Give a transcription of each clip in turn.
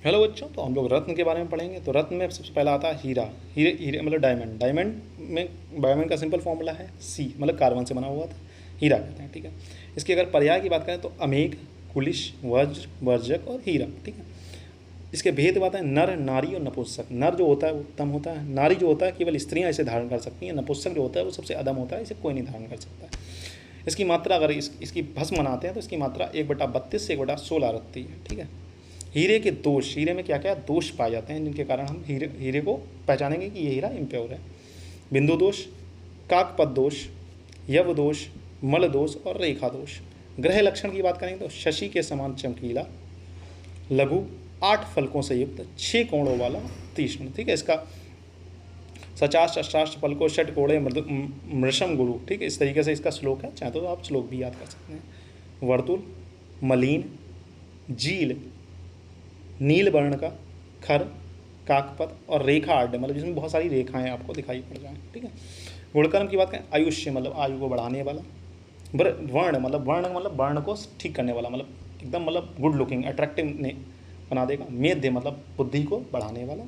Hello बच्चों, तो हम लोग रत्न के बारे में पढ़ेंगे। तो रत्न में सबसे पहला आता है हीरा। हीरे हीरे मतलब डायमंड। डायमंड में डायमंड का सिंपल फॉर्मूला है सी, मतलब कार्बन से बना हुआ था, हीरा कहते हैं। ठीक है। इसकी अगर पर्याय की बात करें तो अमेघ, कुलिश, वज्र, वर्जक और हीरा। ठीक है। इसके भेद बात है नर, नारी और नपुंसक। नर जो होता है वो उत्तम होता है, नारी जो होता है केवल स्त्रियाँ इसे धारण कर सकती हैं, नपुंसक जो होता है वो सबसे अदम होता है, इसे कोई नहीं धारण कर सकता है। इसकी मात्रा अगर इसकी भस्म बनाते हैं तो इसकी मात्रा 1/32 से 1/16 रहती है। ठीक है। हीरे के दोष, हीरे में क्या क्या दोष पाए जाते हैं जिनके कारण हम हीरे को पहचानेंगे कि ये हीरा इम्प्योर है। बिंदु दोष, काकपद दोष, यव दोष, मल दोष और रेखा दोष। ग्रह लक्षण की बात करेंगे तो शशि के समान चमकीला, लघु, 8 फलकों से युक्त, 6 कोणों वाला, तीक्ष्ण। ठीक है। इसका सचाष्ट अष्टाष्ट फलकों, षट कोणे, मृषम गुरु। ठीक है। इस तरीके से इसका श्लोक है, चाहे तो आप श्लोक भी याद कर सकते हैं। वर्तुल, मलीन, जील, नील वर्ण का, खर, काकपद और रेखा आड्य, मतलब जिसमें बहुत सारी रेखाएं आपको दिखाई पड़ जाएं। ठीक है। गुणकर्म की बात करें, आयुष्य मतलब आयु को बढ़ाने वाला, वर्ण मतलब वर्ण को ठीक करने वाला, मतलब एकदम मतलब गुड लुकिंग अट्रैक्टिव ने बना देगा। मेध्य मतलब बुद्धि को बढ़ाने वाला।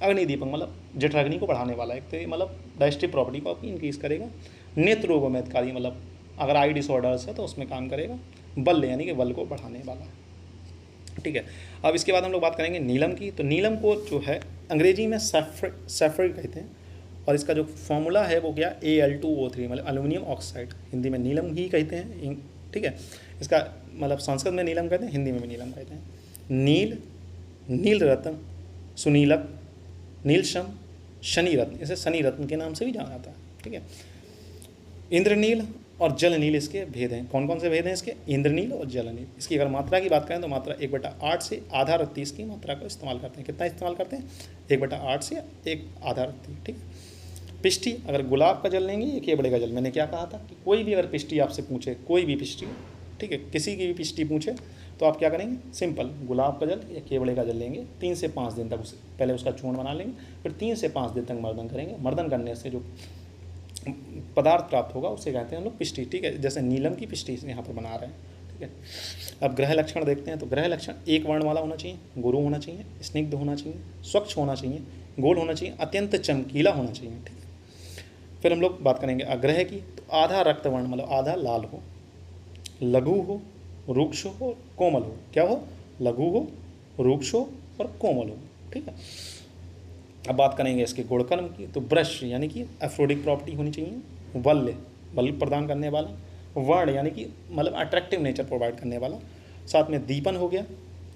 अग्निदीपक मतलब जठराग्नि को बढ़ाने वाला, एक तो मतलब डाइजेस्टिव प्रॉपर्टी को आपकी इंक्रीज करेगा। नेत्र रोगों में हितकारी, मतलब अगर आई डिसऑर्डर्स है तो उसमें काम करेगा। बल यानी कि बल को बढ़ाने वाला। ठीक है। अब इसके बाद हम लोग बात करेंगे नीलम की। तो नीलम को जो है अंग्रेजी में सैफर कहते हैं, और इसका जो फॉर्मूला है वो क्या, Al2O3, मतलब एल्यूमिनियम ऑक्साइड। हिंदी में नीलम ही कहते हैं। ठीक है। इसका मतलब संस्कृत में नीलम कहते हैं, हिंदी में भी नीलम कहते हैं। नील, नील रत्न, सुनीलक, नीलशम, शनि रत्न, इसे शनि रत्न के नाम से भी जाना जाता है। ठीक है। इंद्रनील और जल नील इसके भेद हैं। कौन कौन से भेद हैं इसके, इंद्रनील और जल नील। इसकी अगर मात्रा की बात करें तो मात्रा 1/8 से आधा रत्ती इसकी मात्रा को इस्तेमाल करते हैं। कितना इस्तेमाल करते हैं, 1/8 से 1 आधा रत्ती। ठीक है। पिष्टी, अगर गुलाब का जल लेंगे या केवड़े का जल, मैंने क्या कहा था कि कोई भी अगर पिष्टी आपसे पूछे, कोई भी पिष्टी, ठीक है, किसी की भी पिष्टी पूछे तो आप क्या करेंगे, सिंपल गुलाब का जल या केवड़े का जल लेंगे। 3 से 5 दिन तक उसे पहले उसका चूर्ण बना लेंगे, फिर 3 से 5 दिन तक मर्दन करेंगे। मर्दन करने से जो पदार्थ प्राप्त होगा उसे कहते हैं हम लोग पिष्टी। ठीक है। जैसे नीलम की पिष्टी यहाँ पर बना रहे हैं। ठीक है। अब ग्रह लक्षण देखते हैं। तो ग्रह लक्षण एक वर्ण वाला होना चाहिए, गुरु होना चाहिए, स्निग्ध होना चाहिए, स्वच्छ होना चाहिए, गोल होना चाहिए, अत्यंत चमकीला होना चाहिए। ठीक है। फिर हम लोग बात करेंगे अग्रह की। तो आधा रक्त वर्ण मतलब आधा लाल हो, लघु हो, रुक्ष हो, कोमल हो। क्या हो, लघु हो, रुक्ष हो और कोमल हो। ठीक है। अब बात करेंगे इसके गुणकर्म की। तो ब्रश यानी कि एफ्रोडिक प्रॉपर्टी होनी चाहिए। वल्य, बल प्रदान करने वाला। वर्ण यानी कि मतलब अट्रैक्टिव नेचर प्रोवाइड करने वाला। साथ में दीपन हो गया,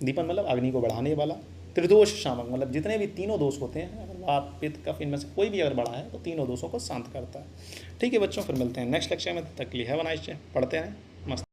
दीपन मतलब अग्नि को बढ़ाने वाला। त्रिदोष शामक, मतलब जितने भी तीनों दोष होते हैं, अगर वात, पित्त, कफ, इनमें से कोई भी अगर बढ़ा है तो तीनों दोषों को शांत करता है। ठीक है बच्चों, फिर मिलते हैं नेक्स्ट लेक्चर में। तब तक के लिए हैव अ नाइस डे। पढ़ते हैं मस्त।